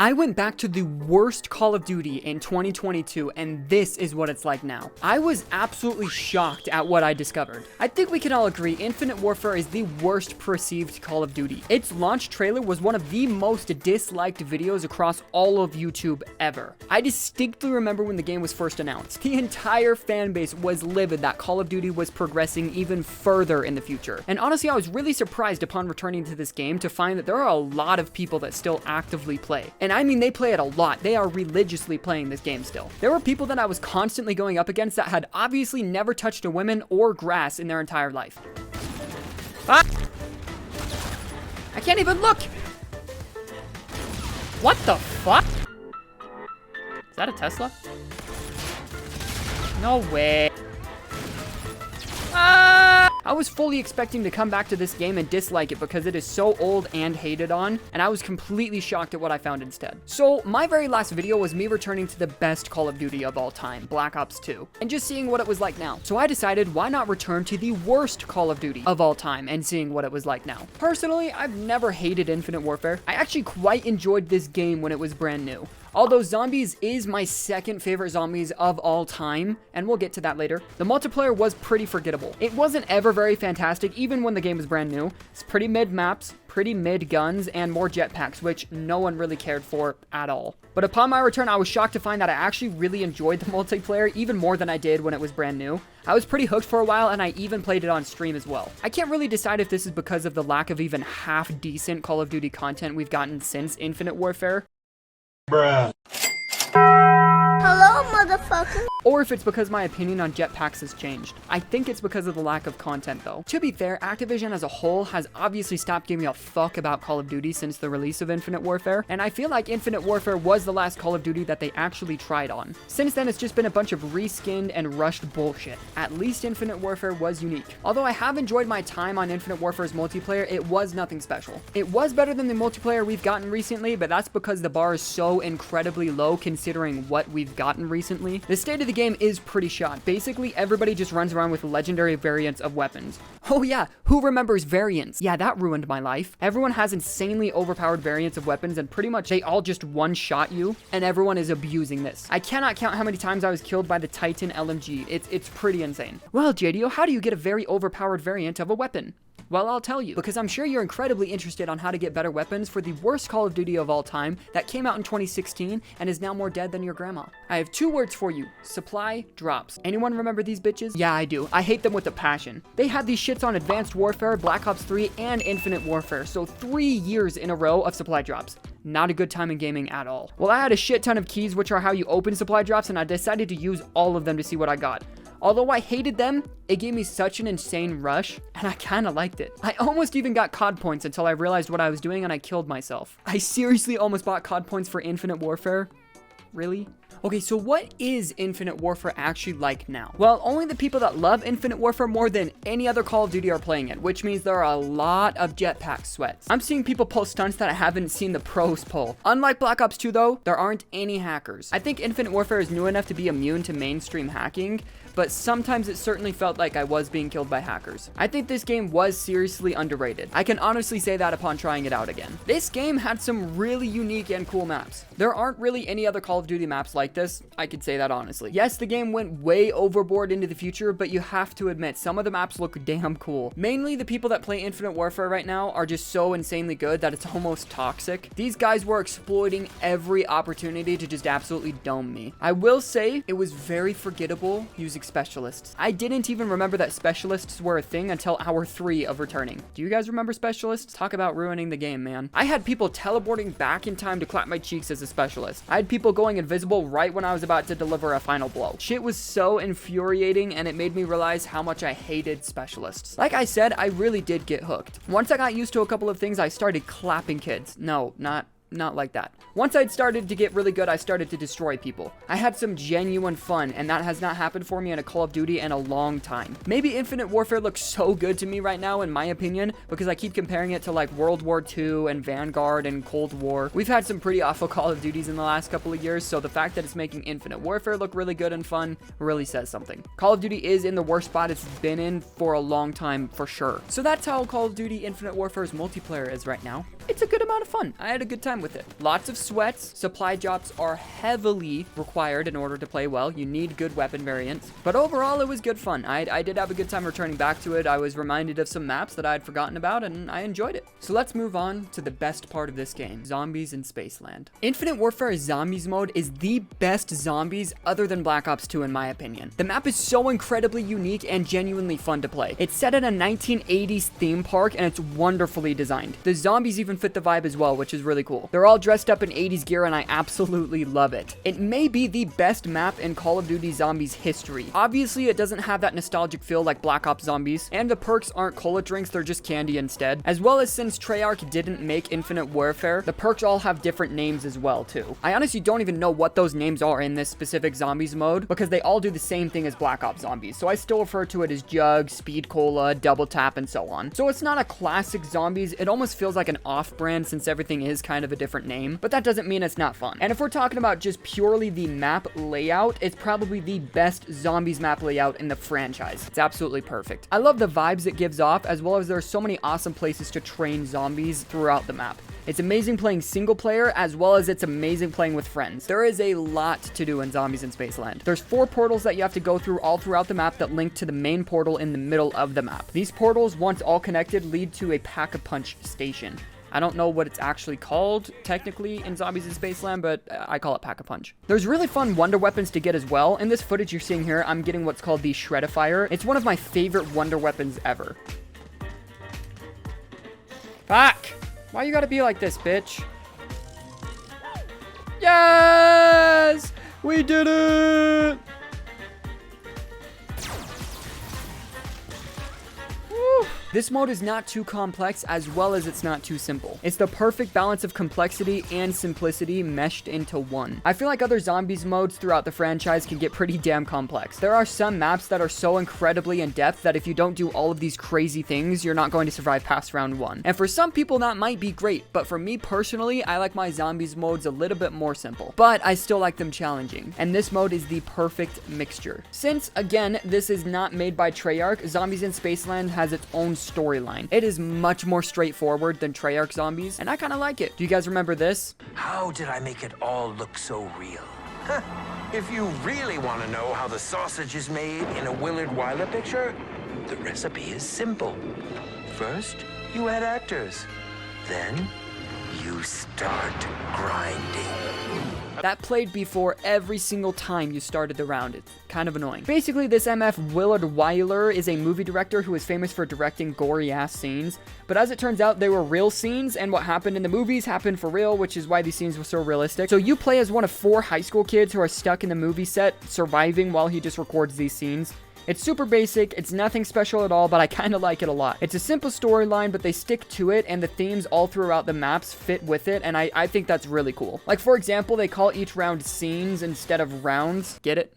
I went back to the worst Call of Duty in 2022, and this is what it's like now. I was absolutely shocked at what I discovered. I think we can all agree Infinite Warfare is the worst perceived Call of Duty. Its launch trailer was one of the most disliked videos across all of YouTube ever. I distinctly remember when the game was first announced. The entire fan base was livid that Call of Duty was progressing even further in the future. And honestly, I was really surprised upon returning to this game to find that there are a lot of people that still actively play. And I mean, they play it a lot. They are religiously playing this game still. There were people that I was constantly going up against that had obviously never touched a woman or grass in their entire life. Ah! I can't even look! What the fuck? Is that a Tesla? No way. Ah! I was fully expecting to come back to this game and dislike it because it is so old and hated on, and I was completely shocked at what I found instead. So my very last video was me returning to the best Call of Duty of all time, Black Ops 2, and just seeing what it was like now. So I decided, why not return to the worst Call of Duty of all time and seeing what it was like now. Personally, I've never hated Infinite Warfare. I actually quite enjoyed this game when it was brand new. Although Zombies is my second favorite zombies of all time, and we'll get to that later, the multiplayer was pretty forgettable. It wasn't ever very fantastic, even when the game was brand new. It's pretty mid maps, pretty mid guns, and more jetpacks, which no one really cared for at all. But upon my return, I was shocked to find that I actually really enjoyed the multiplayer, even more than I did when it was brand new. I was pretty hooked for a while, and I even played it on stream as well. I can't really decide if this is because of the lack of even half-decent Call of Duty content we've gotten since Infinite Warfare. Bruh. Hello, motherfucker. Or if it's because my opinion on jetpacks has changed. I think it's because of the lack of content though. To be fair, Activision as a whole has obviously stopped giving a fuck about Call of Duty since the release of Infinite Warfare, and I feel like Infinite Warfare was the last Call of Duty that they actually tried on. Since then, it's just been a bunch of reskinned and rushed bullshit. At least Infinite Warfare was unique. Although I have enjoyed my time on Infinite Warfare's multiplayer, it was nothing special. It was better than the multiplayer we've gotten recently, but that's because the bar is so incredibly low considering what we've gotten recently. The state of the game is pretty shot. Basically, everybody just runs around with legendary variants of weapons. Oh yeah, who remembers variants? Yeah, that ruined my life. Everyone has insanely overpowered variants of weapons, and pretty much they all just one-shot you, and everyone is abusing this. I cannot count how many times I was killed by the Titan LMG. It's pretty insane. Well, JDO, how do you get a very overpowered variant of a weapon? Well, I'll tell you, because I'm sure you're incredibly interested on how to get better weapons for the worst Call of Duty of all time that came out in 2016 and is now more dead than your grandma. I have two words for you: supply drops. Anyone remember these bitches? Yeah, I do. I hate them with a passion. They had these shits on Advanced Warfare, Black Ops 3, and Infinite Warfare, so 3 years in a row of supply drops. Not a good time in gaming at all. Well, I had a shit ton of keys, which are how you open supply drops, and I decided to use all of them to see what I got. Although I hated them, it gave me such an insane rush, and I kinda liked it. I almost even got COD points until I realized what I was doing and I killed myself. I seriously almost bought COD points for Infinite Warfare. Really? Okay, so what is Infinite Warfare actually like now? Well, only the people that love Infinite Warfare more than any other Call of Duty are playing it, which means there are a lot of jetpack sweats. I'm seeing people pull stunts that I haven't seen the pros pull. Unlike Black Ops 2 though, there aren't any hackers. I think Infinite Warfare is new enough to be immune to mainstream hacking, but sometimes it certainly felt like I was being killed by hackers. I think this game was seriously underrated. I can honestly say that upon trying it out again. This game had some really unique and cool maps. There aren't really any other Call of Duty maps like this, I could say that honestly. Yes, the game went way overboard into the future, but you have to admit, some of the maps look damn cool. Mainly the people that play Infinite Warfare right now are just so insanely good that it's almost toxic. These guys were exploiting every opportunity to just absolutely dome me. I will say, it was very forgettable using specialists. I didn't even remember that specialists were a thing until hour 3 of returning. Do you guys remember specialists? Talk about ruining the game, man. I had people teleporting back in time to clap my cheeks as a specialist. I had people going invisible right when I was about to deliver a final blow. Shit was so infuriating, and it made me realize how much I hated specialists. Like I said, I really did get hooked. Once I got used to a couple of things, I started clapping kids. No, not like that. Once I'd started to get really good, I started to destroy people. I had some genuine fun, and that has not happened for me in a Call of Duty in a long time. Maybe Infinite Warfare looks so good to me right now, in my opinion, because I keep comparing it to like World War II and Vanguard and Cold War. We've had some pretty awful Call of Duties in the last couple of years, so the fact that it's making Infinite Warfare look really good and fun really says something. Call of Duty is in the worst spot it's been in for a long time, for sure. So that's how Call of Duty Infinite Warfare's multiplayer is right now. It's a good amount of fun. I had a good time with it. Lots of sweats. Supply drops are heavily required in order to play well. You need good weapon variants. But overall, it was good fun. I did have a good time returning back to it. I was reminded of some maps that I had forgotten about, and I enjoyed it. So let's move on to the best part of this game, Zombies in Spaceland. Infinite Warfare Zombies mode is the best zombies other than Black Ops 2 in my opinion. The map is so incredibly unique and genuinely fun to play. It's set in a 1980s theme park, and it's wonderfully designed. The zombies even fit the vibe as well, which is really cool. They're all dressed up in 80s gear, and I absolutely love it. It may be the best map in Call of Duty Zombies history. Obviously, it doesn't have that nostalgic feel like Black Ops Zombies, and the perks aren't cola drinks, they're just candy instead. As well as since Treyarch didn't make Infinite Warfare, the perks all have different names as well too. I honestly don't even know what those names are in this specific Zombies mode, because they all do the same thing as Black Ops Zombies, so I still refer to it as Jug, Speed Cola, Double Tap, and so on. So it's not a classic Zombies, it almost feels like an off-brand since everything is kind of a different name, but that doesn't mean it's not fun. And if we're talking about just purely the map layout, it's probably the best Zombies map layout in the franchise. It's absolutely perfect. I love the vibes it gives off, as well as there are so many awesome places to train zombies throughout the map. It's amazing playing single player, as well as it's amazing playing with friends. There is a lot to do in Zombies in Spaceland. There's 4 portals that you have to go through all throughout the map that link to the main portal in the middle of the map. These portals, once all connected, lead to a Pack-a-Punch station. I don't know what it's actually called technically in Zombies in Spaceland, but I call it Pack-a-Punch. There's really fun wonder weapons to get as well. In this footage you're seeing here, I'm getting what's called the Shredifier. It's one of my favorite wonder weapons ever. Fuck! Why you gotta be like this, bitch? Yes! We did it! Woo. This mode is not too complex, as well as it's not too simple. It's the perfect balance of complexity and simplicity meshed into one. I feel like other Zombies modes throughout the franchise can get pretty damn complex. There are some maps that are so incredibly in depth that if you don't do all of these crazy things, you're not going to survive past round 1. And for some people that might be great, but for me personally, I like my Zombies modes a little bit more simple. But I still like them challenging, and this mode is the perfect mixture. Since, again, this is not made by Treyarch, Zombies in Spaceland has its own storyline. It is much more straightforward than Treyarch Zombies, and I kind of like it. Do you guys remember this? How did I make it all look so real? If you really want to know how the sausage is made in a Willard Wyler picture, the recipe is simple. First, you add actors. Then, you start grinding. That played before every single time you started the round. It's kind of annoying. Basically, this MF Willard Wyler is a movie director who is famous for directing gory-ass scenes, but as it turns out, they were real scenes, and what happened in the movies happened for real, which is why these scenes were so realistic. So you play as one of 4 high school kids who are stuck in the movie set, surviving while he just records these scenes. It's super basic, it's nothing special at all, but I kind of like it a lot. It's a simple storyline, but they stick to it, and the themes all throughout the maps fit with it, and I think that's really cool. Like, for example, they call each round scenes instead of rounds. Get it?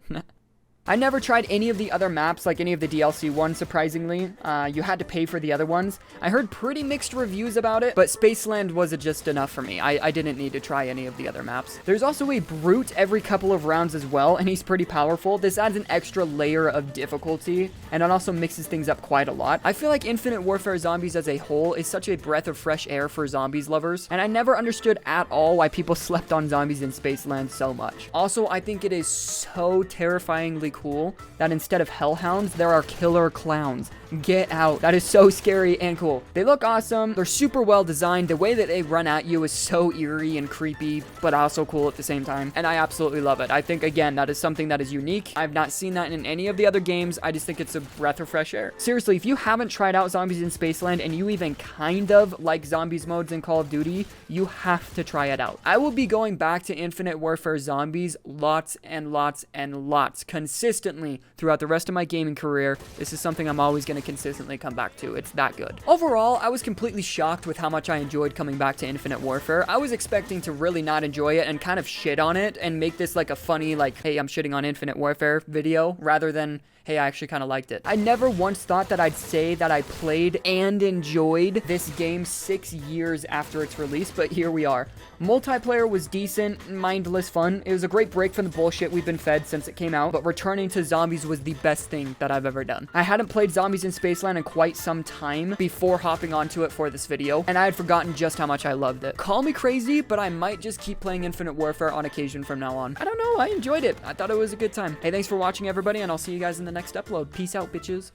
I never tried any of the other maps, like any of the DLC ones, surprisingly. You had to pay for the other ones. I heard pretty mixed reviews about it, but Spaceland wasn't just enough for me. I didn't need to try any of the other maps. There's also a brute every couple of rounds as well, and he's pretty powerful. This adds an extra layer of difficulty, and it also mixes things up quite a lot. I feel like Infinite Warfare Zombies as a whole is such a breath of fresh air for Zombies lovers, and I never understood at all why people slept on Zombies in Spaceland so much. Also, I think it is so terrifyingly cool that instead of hellhounds, there are killer clowns. Get out. That is so scary and cool. They look awesome. They're super well designed. The way that they run at you is so eerie and creepy, but also cool at the same time. And I absolutely love it. I think, again, that is something that is unique. I've not seen that in any of the other games. I just think it's a breath of fresh air. Seriously, if you haven't tried out Zombies in Spaceland and you even kind of like Zombies modes in Call of Duty, you have to try it out. I will be going back to Infinite Warfare Zombies lots and lots and lots consistently throughout the rest of my gaming career. This is something I'm always going to consistently come back to. It's that good. Overall, I was completely shocked with how much I enjoyed coming back to Infinite Warfare. I was expecting to really not enjoy it and kind of shit on it and make this like a funny, like, hey, I'm shitting on Infinite Warfare video, rather than, hey, I actually kind of liked it. I never once thought that I'd say that I played and enjoyed this game 6 years after its release, but here we are. Multiplayer was decent, mindless fun. It was a great break from the bullshit we've been fed since it came out, but returning to zombies was the best thing that I've ever done. I hadn't played Zombies in Spaceland in quite some time before hopping onto it for this video, and I had forgotten just how much I loved it. Call me crazy, but I might just keep playing Infinite Warfare on occasion from now on. I don't know, I enjoyed it. I thought it was a good time. Hey, thanks for watching, everybody, and I'll see you guys in the next upload. Peace out, bitches.